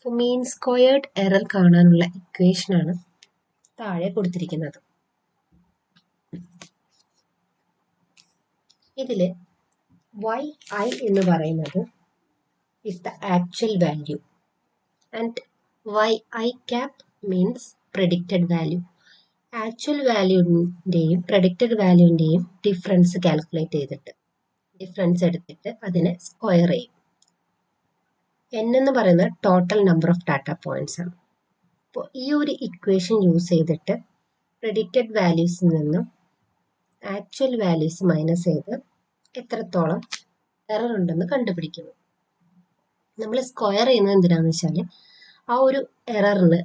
So മീൻ squared error കാണാനുള്ള ഇക്വേഷനാണ് താഴെ കൊടുത്തിരിക്കുന്നത്. ഇതിൽ yi എന്ന് പറയുന്നത് is the actual value and yi cap means predicted value. Actual വാല്യൂവിൻ്റെയും പ്രെഡിക്റ്റഡ് വാല്യൂവിൻ്റെയും ഡിഫറൻസ് കാൽക്കുലേറ്റ് ചെയ്തിട്ട് ഡിഫറൻസ് എടുത്തിട്ട് അതിനെ സ്ക്വയർ ചെയ്യും. n എന്ന് പറയുന്നത് total number of data points ആണ്. അപ്പോൾ ഈ ഒരു ഇക്വേഷൻ യൂസ് ചെയ്തിട്ട് പ്രെഡിക്റ്റഡ് വാല്യൂസിൽ നിന്നും ആക്ച്വൽ വാല്യൂസ് മൈനസ് ചെയ്ത് എത്രത്തോളം എറർ ഉണ്ടെന്ന് കണ്ടുപിടിക്കുന്നു. നമ്മൾ സ്ക്വയർ ചെയ്യുന്നത് എന്തിനാണെന്ന് വെച്ചാൽ ആ ഒരു എററിന്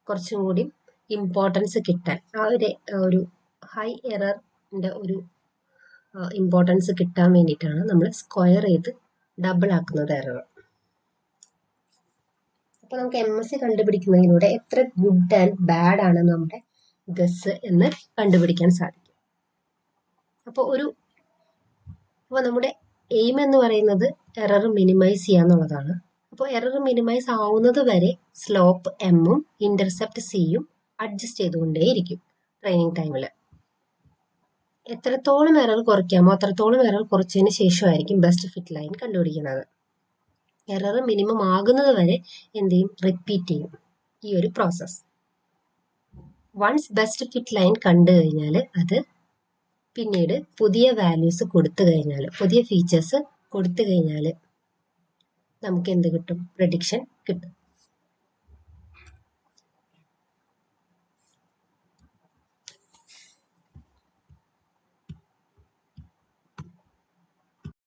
കുറച്ചും കൂടി ഇമ്പോർട്ടൻസ് കിട്ടാൻ, ഒരു ഹൈ എററിൻ്റെ ഒരു ഇമ്പോർട്ടൻസ് കിട്ടാൻ വേണ്ടിയിട്ടാണ് നമ്മൾ സ്ക്വയർ ചെയ്ത് ഡബിൾ ആക്കുന്നത് എറർ. അപ്പോൾ നമുക്ക് MSE കണ്ടുപിടിക്കുന്നതിലൂടെ എത്ര ഗുഡ് ആൻഡ് ബാഡ് ആണ് നമ്മുടെ ഗസ് എന്ന് കണ്ടുപിടിക്കാൻ സാധിക്കും. അപ്പോൾ നമ്മുടെ എയിം എന്ന് പറയുന്നത് എറർ മിനിമൈസ് ചെയ്യുക എന്നുള്ളതാണ്. അപ്പോൾ എറർ മിനിമൈസ് ആവുന്നത് വരെ സ്ലോപ്പ് എമ്മും ഇന്റർസെപ്റ്റ് സിയും അഡ്ജസ്റ്റ് ചെയ്തുകൊണ്ടേയിരിക്കും ട്രെയിനിങ് ടൈമിൽ. എത്രത്തോളം എറർ കുറയ്ക്കാമോ അത്രത്തോളം എറർ കുറച്ചതിന് ശേഷമായിരിക്കും ബെസ്റ്റ് ഫിറ്റ് ലൈൻ കണ്ടുപിടിക്കുന്നത്. എറർ മിനിമം ആകുന്നത് വരെ എന്ത് ചെയ്യും, റിപ്പീറ്റ് ചെയ്യും ഈ ഒരു process. Once best fit line കണ്ടു കഴിഞ്ഞാൽ അത് പിന്നീട് പുതിയ വാല്യൂസ് കൊടുത്തു കഴിഞ്ഞാൽ, പുതിയ ഫീച്ചേഴ്സ് കൊടുത്തു കഴിഞ്ഞാൽ നമുക്ക് എന്ത് കിട്ടും, പ്രെഡിക്ഷൻ കിട്ടും.